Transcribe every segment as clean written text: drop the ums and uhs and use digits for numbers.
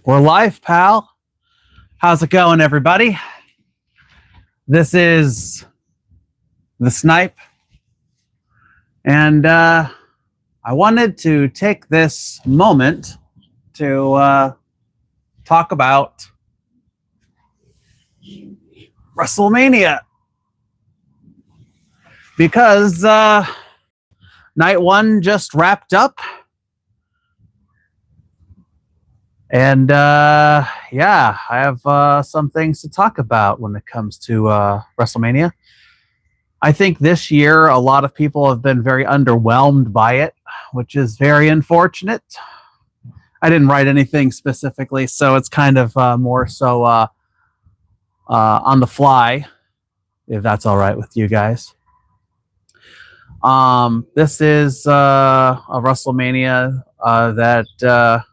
We're live, pal. How's it going, everybody? This is the Snipe, and I wanted to take this moment to talk about Wrestlemania because night one just wrapped up. And yeah, I have some things to talk about when it comes to WrestleMania. I think this year a lot of people have been very underwhelmed by it, which is very unfortunate. I didn't write anything specifically, so it's kind of more so on the fly, if that's all right with you guys. This is a WrestleMania that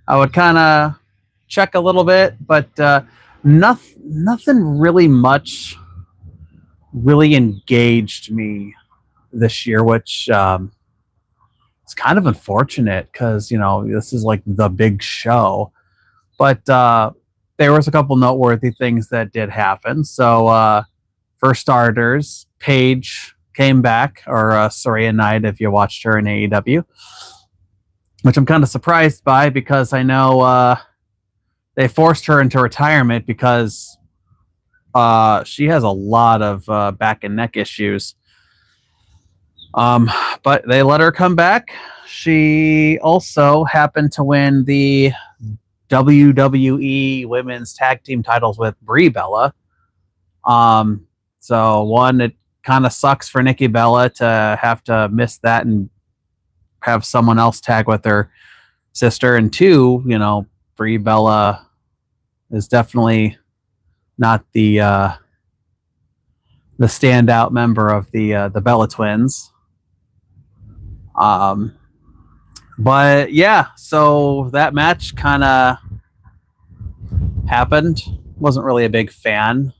I would kind of check a little bit, but nothing really much really engaged me this year, which is kind of unfortunate because, you know, this is like the big show. But there was a couple noteworthy things that did happen. So for starters, Paige came back, or Saraya Knight, if you watched her in AEW. Which I'm kind of surprised by because I know they forced her into retirement because she has a lot of back and neck issues. But they let her come back. She also happened to win the WWE Women's Tag Team titles with Brie Bella. So one, it kind of sucks for Nikki Bella to have to miss that and have someone else tag with her sister, and two, you know, Brie Bella is definitely not the standout member of the Bella twins. But yeah, so that match kind of happened. Wasn't really a big fan,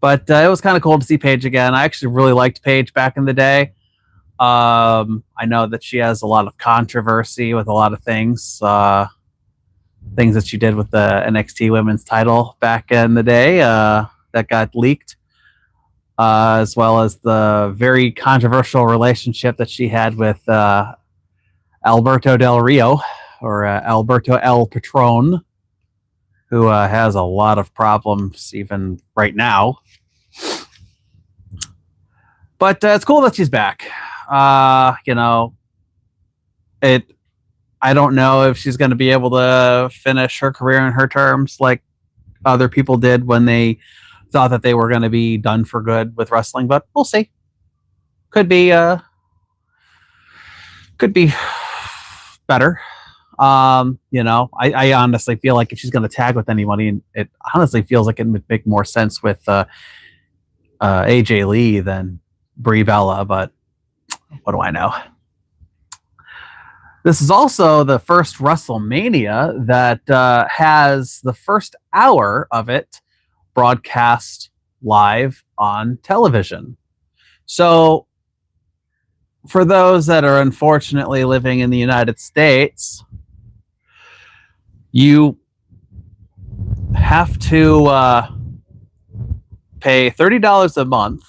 but it was kind of cool to see Paige again. I actually really liked Paige back in the day. I know that she has a lot of controversy with a lot of things that she did with the NXT women's title back in the day that got leaked, as well as the very controversial relationship that she had with Alberto Del Rio, or Alberto El Patron, who has a lot of problems even right now. But it's cool that she's back. You know, I don't know if she's going to be able to finish her career in her terms like other people did when they thought that they were going to be done for good with wrestling, but we'll see. Could be better. You know, I honestly feel like if she's going to tag with anybody, it honestly feels like it would make more sense with AJ Lee than Brie Bella, but what do I know? This is also the first WrestleMania that has the first hour of it broadcast live on television. So for those that are unfortunately living in the United States, you have to pay $30 a month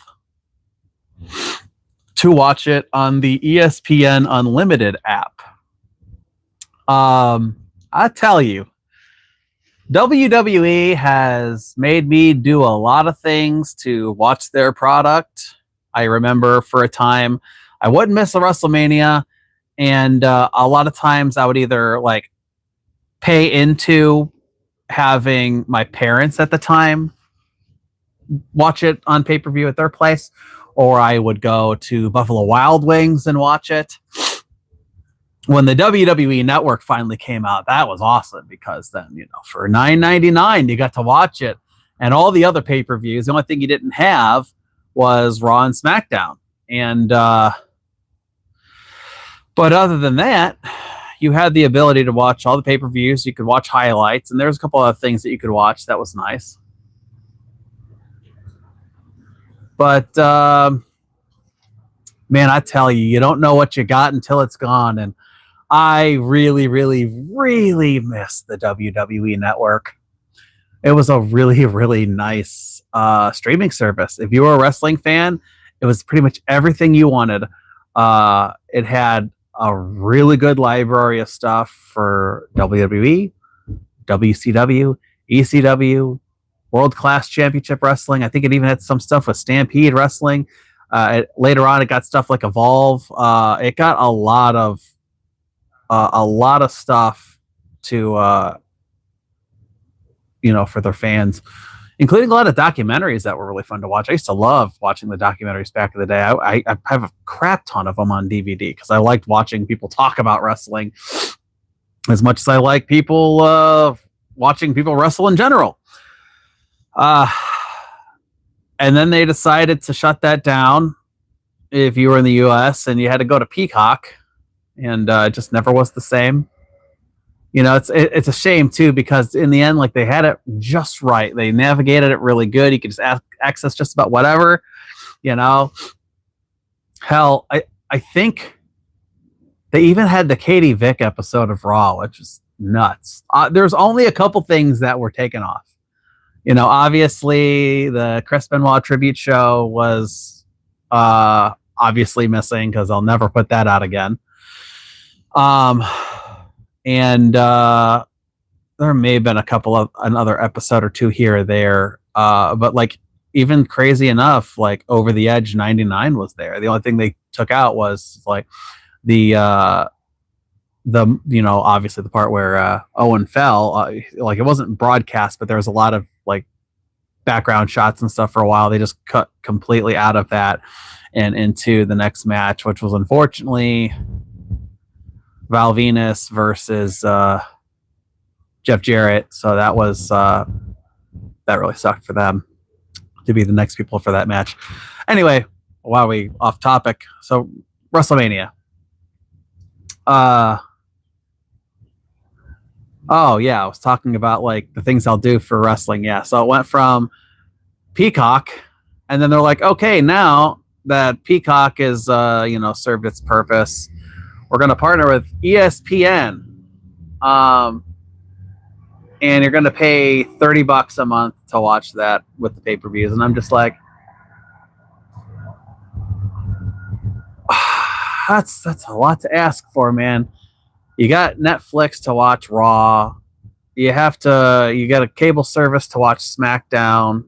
to watch it on the ESPN Unlimited app. I tell you, WWE has made me do a lot of things to watch their product. I remember for a time I wouldn't miss a WrestleMania, and a lot of times I would either like pay into having my parents at the time watch it on pay-per-view at their place, or I would go to Buffalo Wild Wings and watch it. When the WWE Network finally came out, that was awesome because then, you know, for $9.99 you got to watch it, and all the other pay-per-views, the only thing you didn't have was Raw and SmackDown. And but other than that, you had the ability to watch all the pay-per-views. You could watch highlights, and there's a couple of things that you could watch that was nice. But man, I tell you, you don't know what you got until it's gone. And I really, really, really miss the WWE Network. It was a really, really nice streaming service. If you were a wrestling fan, it was pretty much everything you wanted. It had a really good library of stuff for WWE, WCW, ECW, World Class Championship Wrestling. I think it even had some stuff with Stampede Wrestling. Later on, it got stuff like Evolve. It got a lot of stuff to for their fans, including a lot of documentaries that were really fun to watch. I used to love watching the documentaries back in the day. I have a crap ton of them on DVD because I liked watching people talk about wrestling as much as I like people watching people wrestle in general. And then they decided to shut that down if you were in the US, and you had to go to Peacock, and it just never was the same. It's a shame too, because in the end, like, they had it just right. They navigated it really good. You could just access just about whatever, Hell, I think they even had the Katie Vick episode of Raw, which is nuts. There's only a couple things that were taken off. Obviously the Chris Benoit tribute show was obviously missing because I'll never put that out again. And there may have been a couple of another episode or two here or there. But like, even crazy enough, like Over the Edge 99 was there. The only thing they took out was like the obviously the part where Owen fell. Like, it wasn't broadcast, but there was a lot of like background shots and stuff for a while. They just cut completely out of that and into the next match, which was unfortunately Val Venus versus Jeff Jarrett. So that was that really sucked for them to be the next people for that match. Anyway, while we off topic, so WrestleMania. Oh yeah, I was talking about like the things I'll do for wrestling. Yeah, so it went from Peacock, and then they're like, okay, now that Peacock is served its purpose, we're going to partner with ESPN, and you're going to pay $30 a month to watch that with the pay-per-views. And I'm just like, that's a lot to ask for, man. You got Netflix to watch Raw. You got a cable service to watch SmackDown.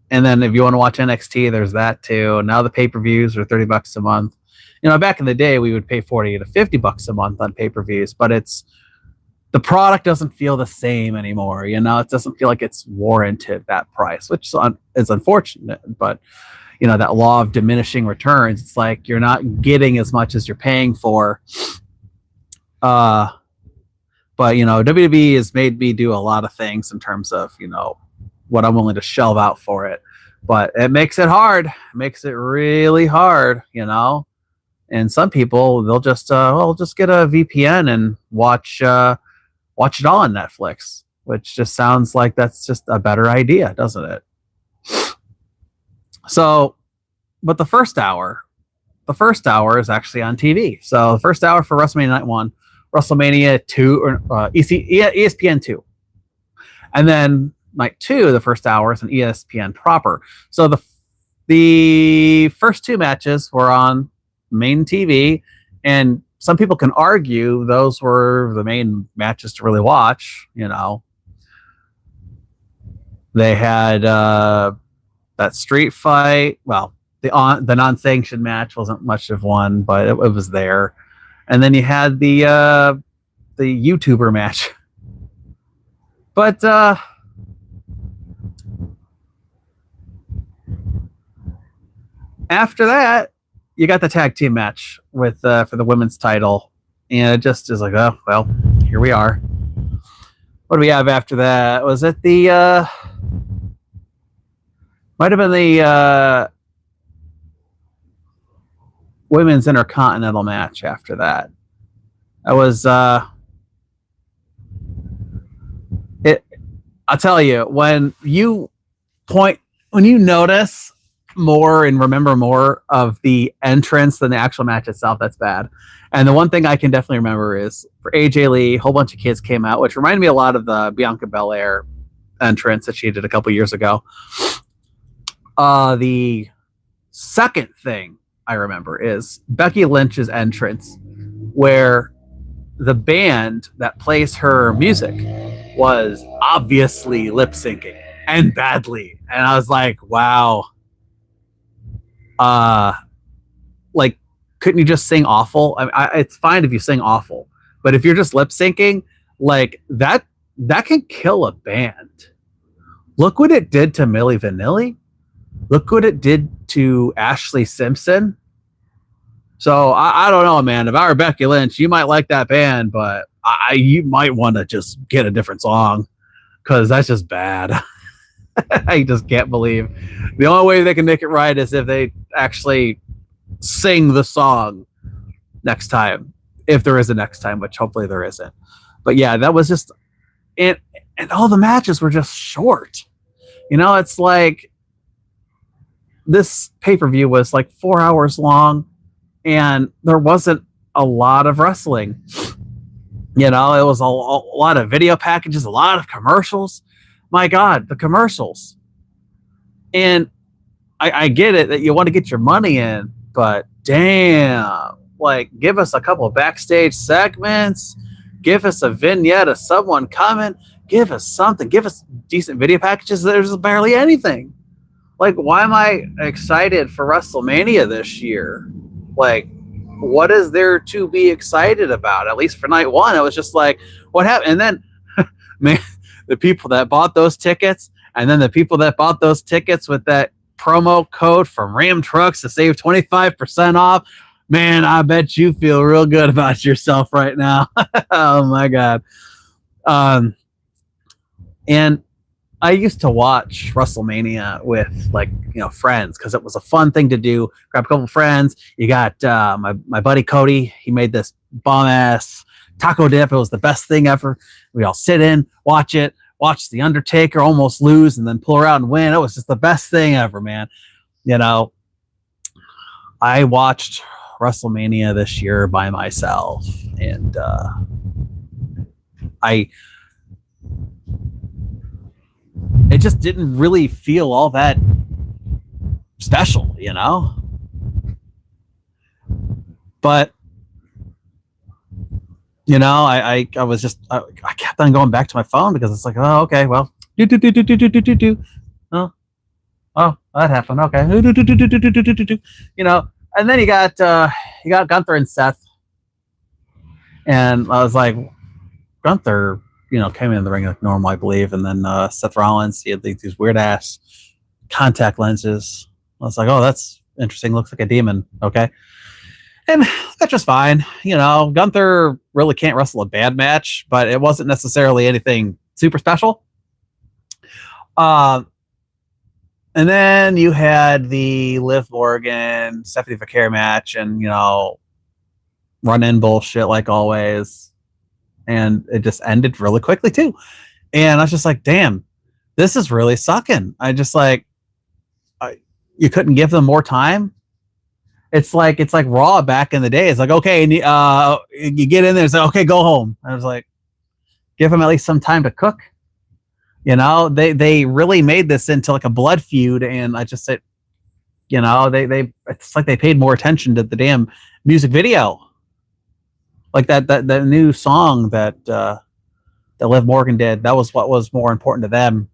And then if you want to watch NXT, there's that too. Now the pay-per-views are $30 a month. Back in the day, we would pay $40 to $50 a month on pay-per-views, but the product doesn't feel the same anymore. It doesn't feel like it's warranted that price, which is unfortunate. But that law of diminishing returns, it's like you're not getting as much as you're paying for. But WWE has made me do a lot of things in terms of what I'm willing to shell out for it. But it makes it hard. It makes it really hard. And some people, they'll just just get a VPN and watch it all on Netflix, which just sounds like that's just a better idea, doesn't it? So, but the first hour is actually on TV. So the first hour for WrestleMania Night 1, WrestleMania 2, or ESPN 2. And then Night 2, the first hour, is an ESPN proper. So the first two matches were on main TV, and some people can argue those were the main matches to really watch. They had that street fight. Well, the non-sanctioned match wasn't much of one, but it was there. And then you had the YouTuber match. But after that, you got the tag team match with for the women's title, and it just is like, oh well, here we are. What do we have after that? Was it the might have been the women's intercontinental match after that? That was it. I'll tell you, when you notice more and remember more of the entrance than the actual match itself, that's bad. And the one thing I can definitely remember is for AJ Lee, a whole bunch of kids came out, which reminded me a lot of the Bianca Belair entrance that she did a couple years ago. The second thing I remember is Becky Lynch's entrance, where the band that plays her music was obviously lip syncing and badly. And I was like, wow. Like, couldn't you just sing awful? It's fine if you sing awful, but if you're just lip syncing, like that can kill a band. Look what it did to Milli Vanilli. Look what it did to Ashley Simpson. So I don't know, man. If I were Becky Lynch, you might like that band, but you might want to just get a different song because that's just bad. I just can't believe. The only way they can make it right is if they actually sing the song next time, if there is a next time, which hopefully there isn't. But yeah, that was just it. And all the matches were just short. You know, it's like this pay-per-view was like 4 hours long and there wasn't a lot of wrestling. You know, it was a lot of video packages, a lot of commercials. My God, the commercials. And I get it that you want to get your money in, but damn, like give us a couple of backstage segments, give us a vignette of someone coming, give us something, give us decent video packages. There's barely anything. Like, why am I excited for WrestleMania this year? Like, what is there to be excited about? At least for night one, it was just like, what happened? And then, man, the people that bought those tickets, and then the people that bought those tickets with that promo code from Ram Trucks to save 25% off, man, I bet you feel real good about yourself right now. Oh my God. And I used to watch WrestleMania with friends because it was a fun thing to do. Grab a couple of friends. You got my buddy Cody. He made this bomb ass taco dip. It was the best thing ever. We all sit in, watch it, watch the Undertaker almost lose and then pull her out and win. It was just the best thing ever, man. You know, I watched WrestleMania this year by myself, and it just didn't really feel all that special, you know? But, you know, I was just, I kept on going back to my phone because it's like, oh, okay, well, oh, that happened, okay. You know, and then you got Gunther and Seth. And I was like, Gunther, came in the ring like normal, I believe. And then Seth Rollins, he had these weird ass contact lenses. I was like, oh, that's interesting. Looks like a demon. Okay. And that's just fine. Gunther really can't wrestle a bad match, but it wasn't necessarily anything super special. And then you had the Liv Morgan, Stephanie Vaquer match and, run-in bullshit like always. And it just ended really quickly too. And I was just like, damn, this is really sucking. I just like, you couldn't give them more time. It's like Raw back in the day. It's like, okay, you get in there. It's like, okay, go home. I was like, give them at least some time to cook. They really made this into like a blood feud. And I just said, it's like they paid more attention to the damn music video. Like that new song that Liv Morgan did, that was what was more important to them.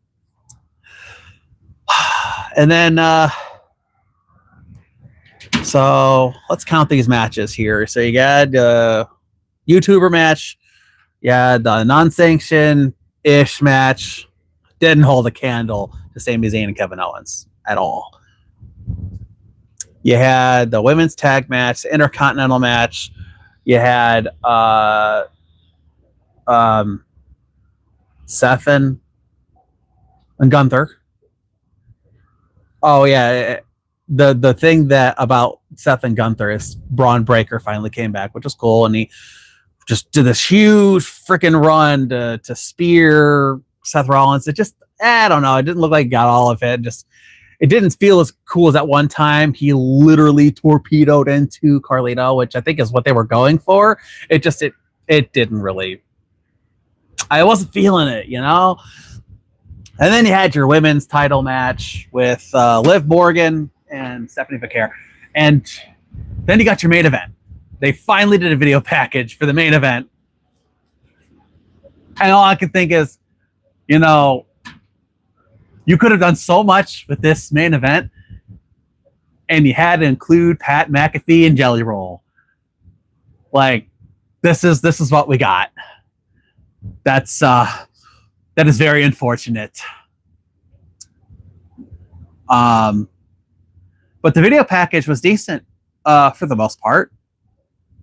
And then, so let's count these matches here. So you got YouTuber match, yeah, the non-sanction-ish match, didn't hold a candle to Sami Zayn and Kevin Owens at all. You had the women's tag match, the Intercontinental match. You had Seth and Gunther. Oh yeah, the thing that about Seth and Gunther is Braun Breaker finally came back, which was cool, and he just did this huge freaking run to spear Seth Rollins. It just, I don't know, it didn't look like he got all of it. it didn't feel as cool as that one time he literally torpedoed into Carlito, which I think is what they were going for. It didn't really. I wasn't feeling it, you know. And then you had your women's title match with Liv Morgan and Stephanie Becker, and then you got your main event. They finally did a video package for the main event, and all I can think is, you know, you could have done so much with this main event, and you had to include Pat McAfee and Jelly Roll. Like, this is what we got. That is very unfortunate. But the video package was decent for the most part,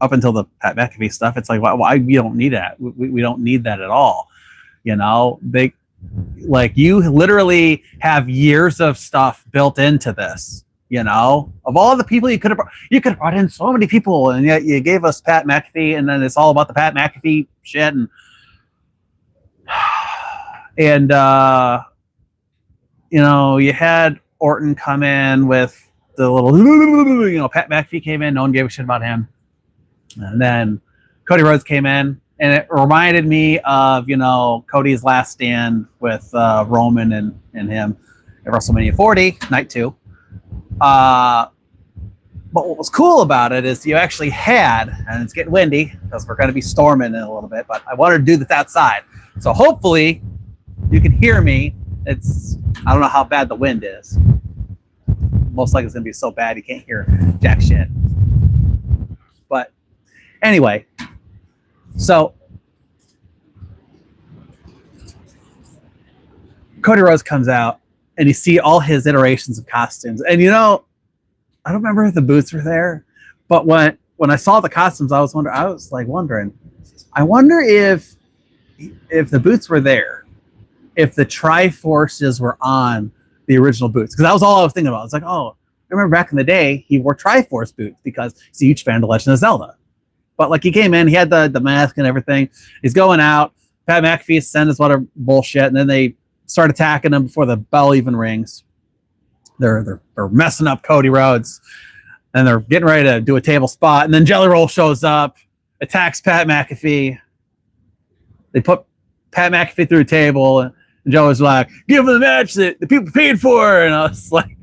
up until the Pat McAfee stuff. It's like, why we don't need that. We don't need that at all. You know, you literally have years of stuff built into this. You know, of all the people you could have brought in so many people, and yet you gave us Pat McAfee, and then it's all about the Pat McAfee shit, and you know, you had Orton come in with the little, you know, Pat McAfee came in, no one gave a shit about him, and then Cody Rhodes came in, and it reminded me of, you know, Cody's last stand with Roman and him at WrestleMania 40, night 2. But what was cool about it is you actually had, and it's getting windy because we're going to be storming in a little bit, but I wanted to do this outside. So hopefully you can hear me. I don't know how bad the wind is. Most likely it's going to be so bad you can't hear jack shit. But anyway, so Cody Rhodes comes out, and you see all his iterations of costumes. And, you know, I don't remember if the boots were there, but when I saw the costumes, I was wondering, I wonder if the boots were there, if the Triforces were on the original boots. Because that was all I was thinking about. It's like, oh, I remember back in the day, he wore Triforce boots because he's a huge fan of The Legend of Zelda. But, like, he came in, he had the mask and everything. He's going out. Pat McAfee sent us a lot of bullshit, and then they start attacking him before the bell even rings. They're messing up Cody Rhodes, and they're getting ready to do a table spot, and then Jelly Roll shows up, attacks Pat McAfee. They put Pat McAfee through a table, and Jelly's like, give him the match that the people paid for. And I was like,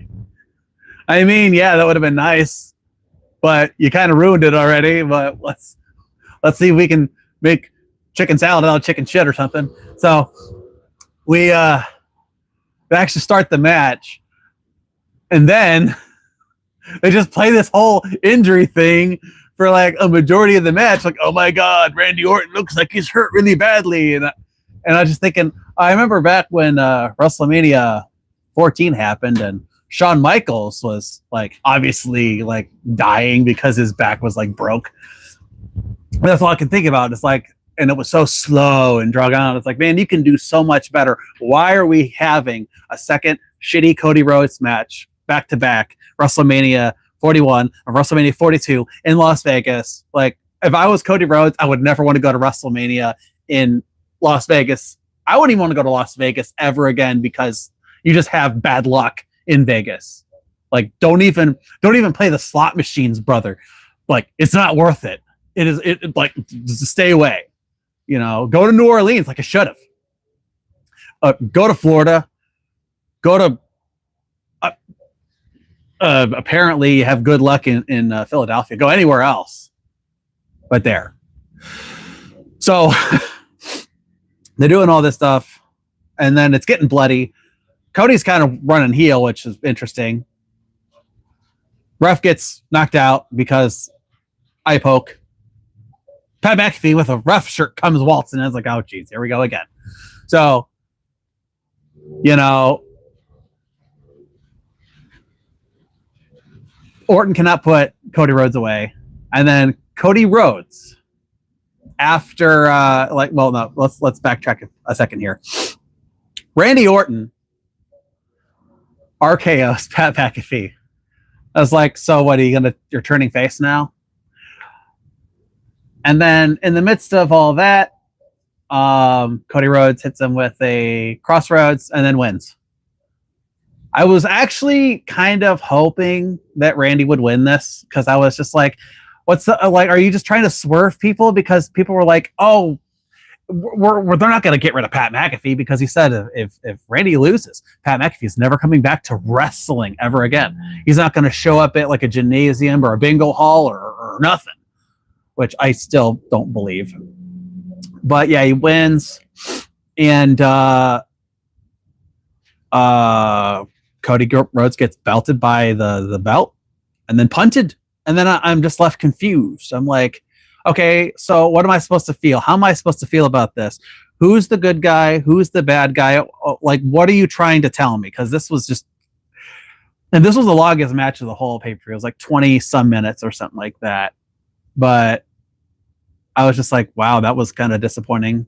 I mean, yeah, that would have been nice, but you kind of ruined it already. But let's see if we can make chicken salad out of chicken shit or something. So we actually start the match, and then they just play this whole injury thing for like a majority of the match. Like, oh my God, Randy Orton looks like he's hurt really badly. And I was just thinking, I remember back when WrestleMania 14 happened, and Shawn Michaels was like obviously like dying because his back was like broke. And that's all I can think about. It's like, and it was so slow and drug on. It's like, man, you can do so much better. Why are we having a second shitty Cody Rhodes match back to back, WrestleMania 41 and WrestleMania 42 in Las Vegas? Like, if I was Cody Rhodes, I would never want to go to WrestleMania in Las Vegas. I wouldn't even want to go to Las Vegas ever again, because you just have bad luck in Vegas. Like, don't even play the slot machines, brother. Like, it's not worth it. It like, just stay away. You know, go to New Orleans like I should have. Go to Florida. Go to. Apparently, have good luck in Philadelphia. Go anywhere else, but there. So they're doing all this stuff, and then it's getting bloody. Cody's kind of running heel, which is interesting. Ref gets knocked out because eye poke. Pat McAfee with a ref shirt comes waltzing. I was like, oh, geez, here we go again. So, you know, Orton cannot put Cody Rhodes away. And then Cody Rhodes, after, let's backtrack a second here. Randy Orton RKO's Pat McAfee. I was like, so what, you're turning face now? And then in the midst of all that, Cody Rhodes hits him with a crossroads and then wins. I was actually kind of hoping that Randy would win this because I was just like, "What's the like? Are you just trying to swerve people?" Because people were like, "Oh, they're not going to get rid of Pat McAfee," because he said if Randy loses, Pat McAfee is never coming back to wrestling ever again. He's not going to show up at like a gymnasium or a bingo hall or nothing, which I still don't believe. But yeah, he wins, and Cody Rhodes gets belted by the belt and then punted. And then I'm just left confused. I'm like, okay, so what am I supposed to feel? How am I supposed to feel about this? Who's the good guy? Who's the bad guy? Like, what are you trying to tell me? Because this was just, and this was the longest match of the whole pay-per-view. It was like 20 some minutes or something like that. But I was just like, wow, that was kind of disappointing.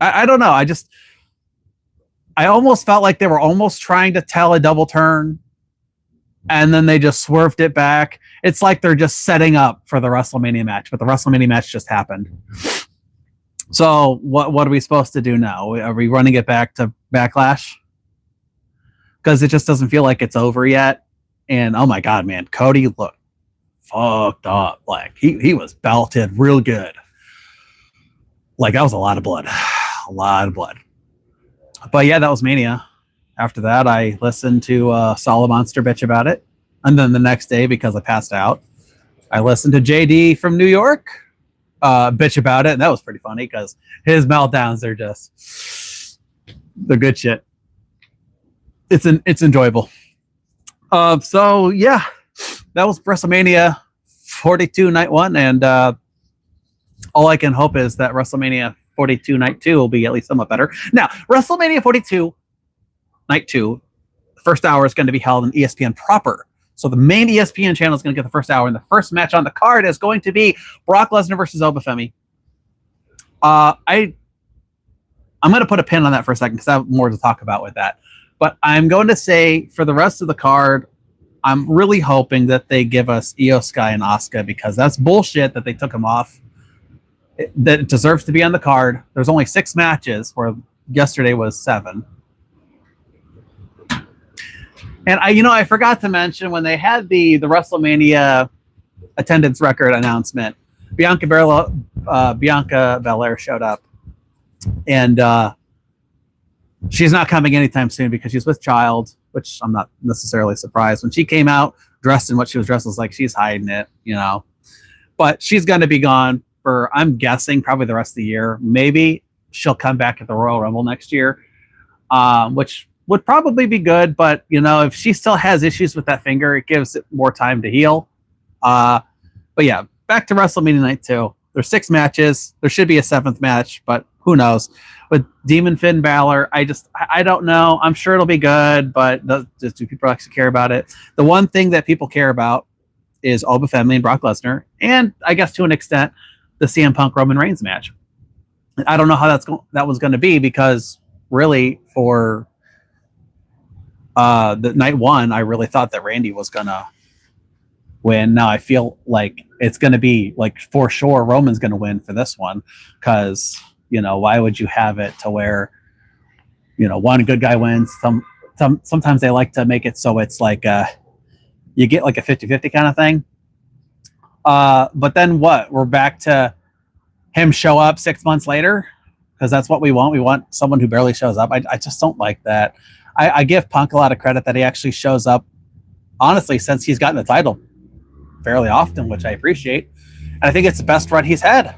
I don't know. I almost felt like they were almost trying to tell a double turn, and then they just swerved it back. It's like they're just setting up for the WrestleMania match, but the WrestleMania match just happened. So what are we supposed to do now? Are we running it back to Backlash? Because it just doesn't feel like it's over yet. And oh my God, man, Cody looked fucked up. Like he was belted real good. Like that was a lot of blood. A lot of blood. But yeah, that was Mania. After that, I listened to Solid Monster bitch about it. And then the next day, because I passed out, I listened to JD from New York bitch about it. And that was pretty funny because his meltdowns are just, they're good shit. It's enjoyable. So yeah, that was WrestleMania 42 night 1. And all I can hope is that WrestleMania 42 night 2 will be at least somewhat better. Now, WrestleMania 42 night 2, the first hour is going to be held in ESPN proper. So the main ESPN channel is going to get the first hour, and the first match on the card is going to be Brock Lesnar versus Obafemi. I'm going to put a pin on that for a second because I have more to talk about with that. But I'm going to say for the rest of the card, I'm really hoping that they give us Io Sky and Asuka, because that's bullshit that they took him off. That it deserves to be on the card. There's only 6 matches, where yesterday was 7. And I forgot to mention when they had the WrestleMania attendance record announcement, Bianca Belair showed up, and she's not coming anytime soon because she's with child, which I'm not necessarily surprised. When she came out dressed in what she was dressed, was like she's hiding it, but she's going to be gone for, I'm guessing, probably the rest of the year. Maybe she'll come back at the Royal Rumble next year, which would probably be good. But, if she still has issues with that finger, it gives it more time to heal. But yeah, back to WrestleMania Night 2. There's 6 matches. There should be a 7th match, but who knows? With Demon Finn Balor, I don't know. I'm sure it'll be good, but do people actually care about it? The one thing that people care about is Obafemi and Brock Lesnar, and I guess to an extent, the CM Punk Roman Reigns match. I don't know how that was going to be, because really for the night 1, I really thought that Randy was going to win. Now I feel like it's going to be like for sure Roman's going to win for this one, because why would you have it to where one good guy wins? Sometimes they like to make it so it's like you get like a 50-50 kind of thing. But then what? We're back to him show up 6 months later, because that's what we want. We want someone who barely shows up. I just don't like that. I give Punk a lot of credit that he actually shows up, honestly, since he's gotten the title fairly often, which I appreciate. And I think it's the best run he's had.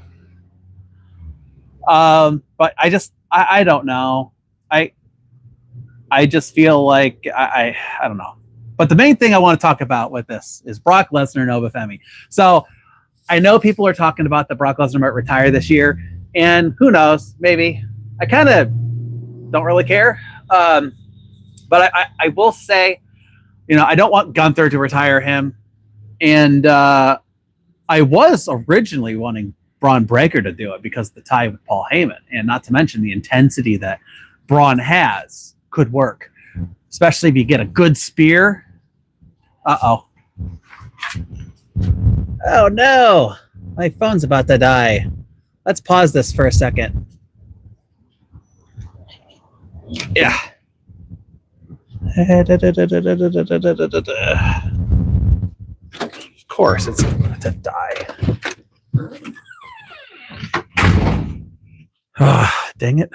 But I don't know. I just feel like I don't know. But the main thing I want to talk about with this is Brock Lesnar and Obafemi. So I know people are talking about that Brock Lesnar might retire this year, and who knows, maybe. I kind of don't really care. But I will say, I don't want Gunther to retire him. And I was originally wanting Braun Breaker to do it because of the tie with Paul Heyman, and not to mention the intensity that Braun has could work, especially if you get a good spear. Uh-oh. Oh, no. My phone's about to die. Let's pause this for a second. Yeah. Of course, it's going to die. Dang it.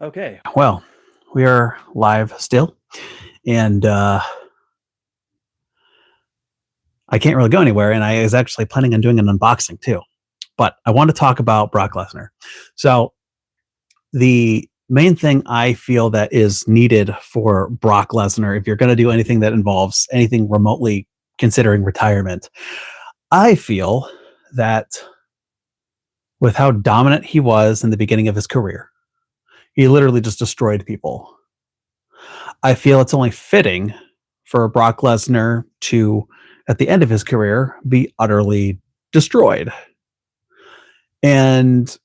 Okay, well, we are live still, and I can't really go anywhere, and I was actually planning on doing an unboxing too, but I want to talk about Brock Lesnar. So the main thing I feel that is needed for Brock Lesnar, if you're going to do anything that involves anything remotely considering retirement, I feel that with how dominant he was in the beginning of his career, he literally just destroyed people. I feel it's only fitting for Brock Lesnar to, at the end of his career, be utterly destroyed. And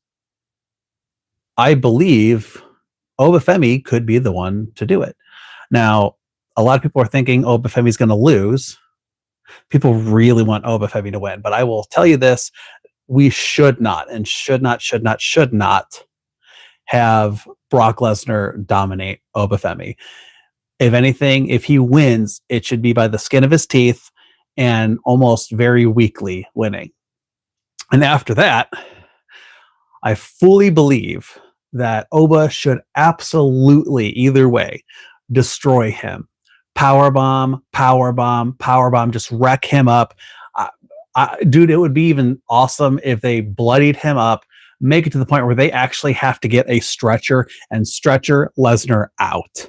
I believe Obafemi could be the one to do it. Now, a lot of people are thinking Obafemi's going to lose. People really want Obafemi to win. But I will tell you this, we should not have Brock Lesnar dominate Obafemi. If anything, if he wins, it should be by the skin of his teeth and almost very weakly winning. And after that, I fully believe that Oba should absolutely, either way, destroy him. Powerbomb, just wreck him up. Dude, it would be even awesome if they bloodied him up, make it to the point where they actually have to get a stretcher and stretcher Lesnar out.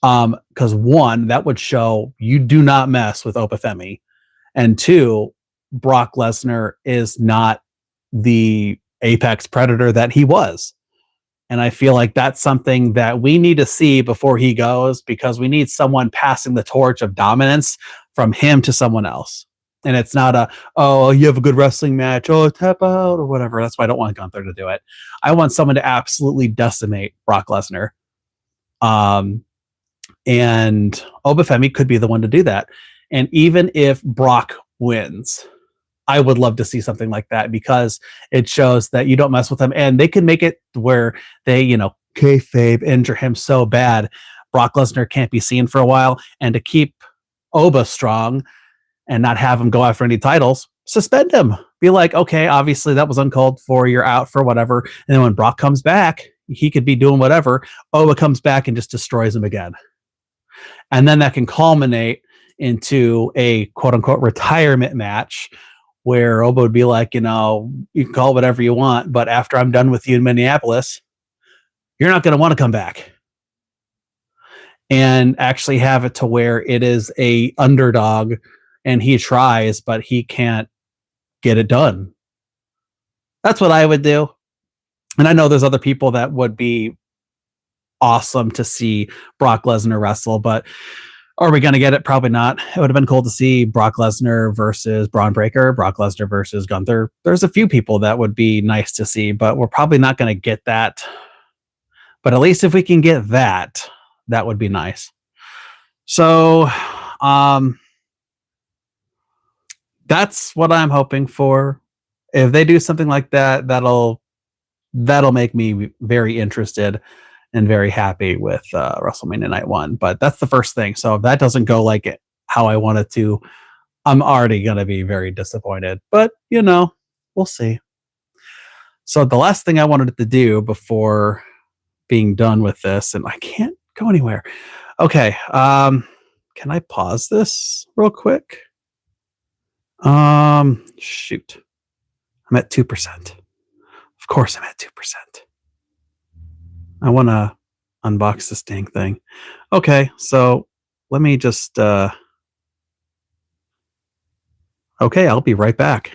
Because one, that would show you do not mess with Obafemi, and two, Brock Lesnar is not the apex predator that he was. And I feel like that's something that we need to see before he goes, because we need someone passing the torch of dominance from him to someone else. And it's not oh, you have a good wrestling match, oh, tap out or whatever. That's why I don't want Gunther to do it. I want someone to absolutely decimate Brock Lesnar. And Obafemi could be the one to do that. And even if Brock wins, I would love to see something like that, because it shows that you don't mess with him, and they can make it where they, kayfabe injure him so bad Brock Lesnar can't be seen for a while, and to keep Oba strong and not have him go after any titles, suspend him. Be like, okay, obviously that was uncalled for, you're out for whatever, and then when Brock comes back, he could be doing whatever, Oba comes back and just destroys him again. And then that can culminate into a quote-unquote retirement match where Oba would be like, you can call it whatever you want, but after I'm done with you in Minneapolis, you're not going to want to come back. And actually have it to where it is a underdog and he tries, but he can't get it done. That's what I would do. And I know there's other people that would be awesome to see Brock Lesnar wrestle, but are we going to get it? Probably not. It would have been cool to see Brock Lesnar versus Braun Breaker, Brock Lesnar versus Gunther. There's a few people that would be nice to see, but we're probably not going to get that. But at least if we can get that, that would be nice. So, that's what I'm hoping for. If they do something like that, that'll make me very interested and very happy with WrestleMania Night 1. But that's the first thing. So if that doesn't go like it how I want it to, I'm already going to be very disappointed. But, we'll see. So the last thing I wanted to do before being done with this, and I can't go anywhere. Okay. Can I pause this real quick? Shoot. I'm at 2%. Of course I'm at 2%. I want to unbox this dang thing. Okay, so let me just okay, I'll be right back.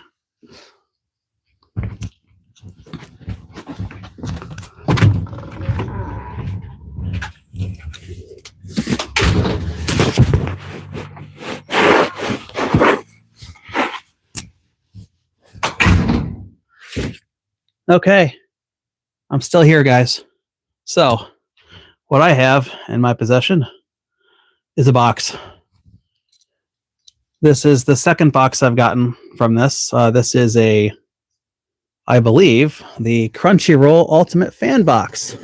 Okay, I'm still here, guys. So, what I have in my possession is a box. This is the second box I've gotten from this. This is I believe, the Crunchyroll Ultimate Fan Box.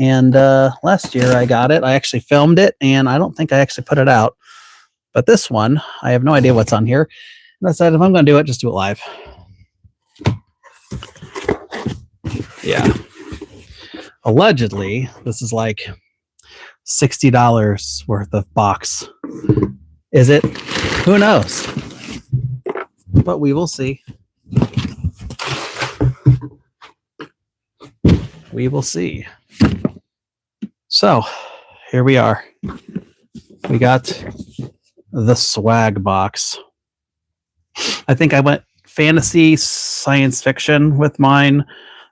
And last year I got it. I actually filmed it, and I don't think I actually put it out. But this one, I have no idea what's on here. And I said, if I'm going to do it, just do it live. Yeah. Allegedly, this is like $60 worth of box. Is it? Who knows? But we will see. We will see. So, here we are. We got the swag box. I think I went fantasy, science fiction with mine.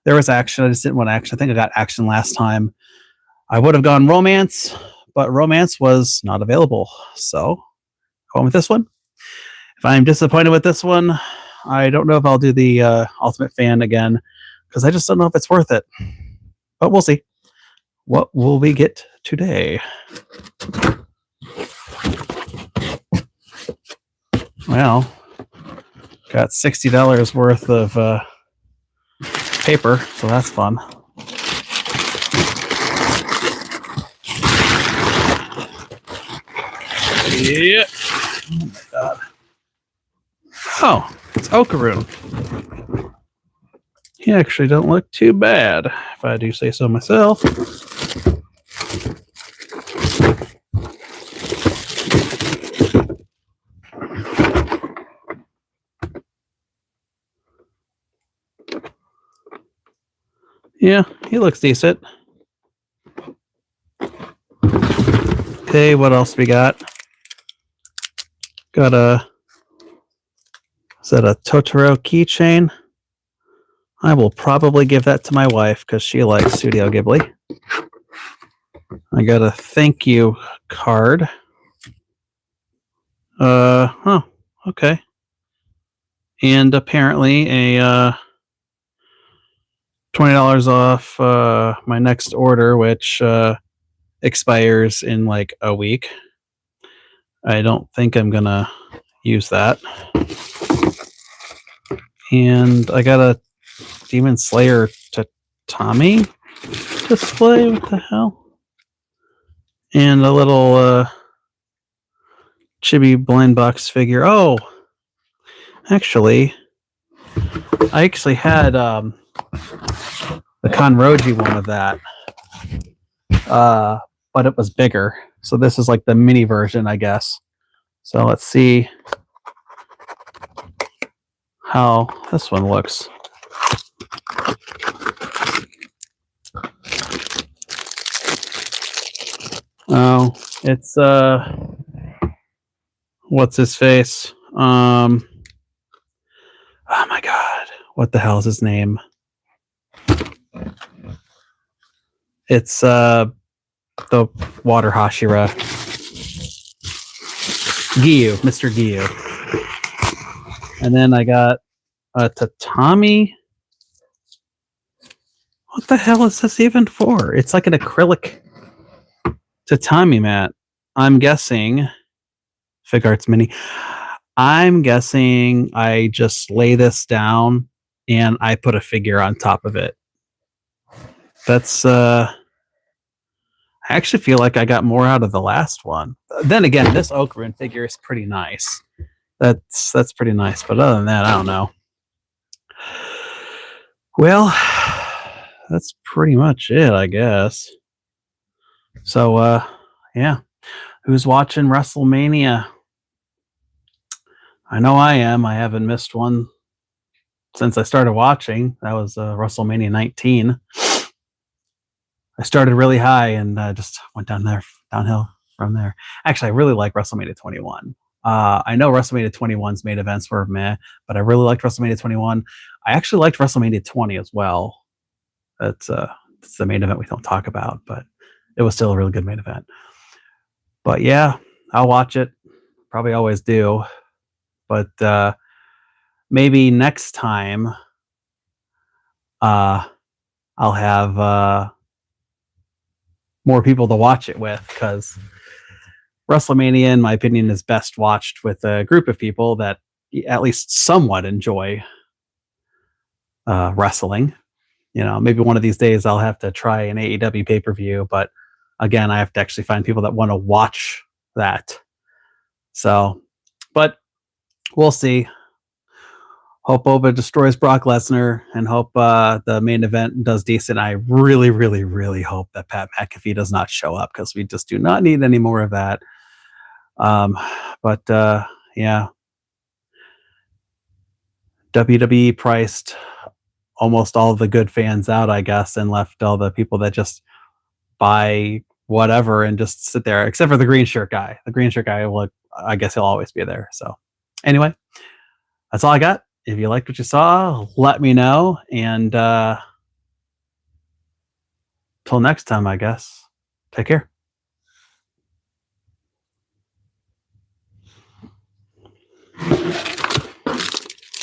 There was action. I just didn't want action. I think I got action last time. I would have gone romance, but romance was not available. So, going with this one. If I'm disappointed with this one, I don't know if I'll do the Ultimate Fan again, because I just don't know if it's worth it. But we'll see. What will we get today? Well, got $60 worth of paper, so that's fun. Yeah. Oh my god. Oh, it's Okaroon. He actually don't look too bad, if I do say so myself. Yeah, he looks decent. Okay, what else we got? Got is that a Totoro keychain? I will probably give that to my wife because she likes Studio Ghibli. I got a thank you card. Okay. And apparently a $20 off my next order, which expires in like a week. I don't think I'm gonna use that. And I got a Demon Slayer Tatami display. What the hell? And a little chibi blind box figure. Oh, actually, I actually had the Kanroji one of that, but it was bigger. So this is like the mini version, I guess. So let's see how this one looks. Oh, it's what's his face? Oh my god, what the hell is his name? It's the water Hashira. Giyu, Mr. Giyu. And then I got a tatami. What the hell is this even for? It's like an acrylic tatami mat. I'm guessing Fig Arts Mini. I'm guessing I just lay this down and I put a figure on top of it. That's I actually feel like I got more out of the last one. Then again, this Okarin figure is pretty nice. That's pretty nice. But other than that, I don't know. Well, that's pretty much it, I guess. So yeah. Who's watching Wrestlemania? I know I am. I haven't missed one since I started watching. That was WrestleMania 19. I started really high and just went downhill from there. Actually, I really like WrestleMania 21. I know WrestleMania 21's main events were meh, but I really liked WrestleMania 21. I actually liked WrestleMania 20 as well. That's the main event we don't talk about, but it was still a really good main event. But yeah, I'll watch it. Probably always do. But maybe next time I'll have more people to watch it with, because WrestleMania, in my opinion, is best watched with a group of people that at least somewhat enjoy wrestling. Maybe one of these days I'll have to try an AEW pay per view, but again, I have to actually find people that want to watch that. So, but we'll see. Hope Boba destroys Brock Lesnar, and hope the main event does decent. I really, really, really hope that Pat McAfee does not show up, because we just do not need any more of that. But yeah, WWE priced almost all the good fans out, I guess, and left all the people that just buy whatever and just sit there, except for the green shirt guy. The green shirt guy, will, I guess he'll always be there. So anyway, that's all I got. If you liked what you saw, let me know. And till next time, I guess. Take care.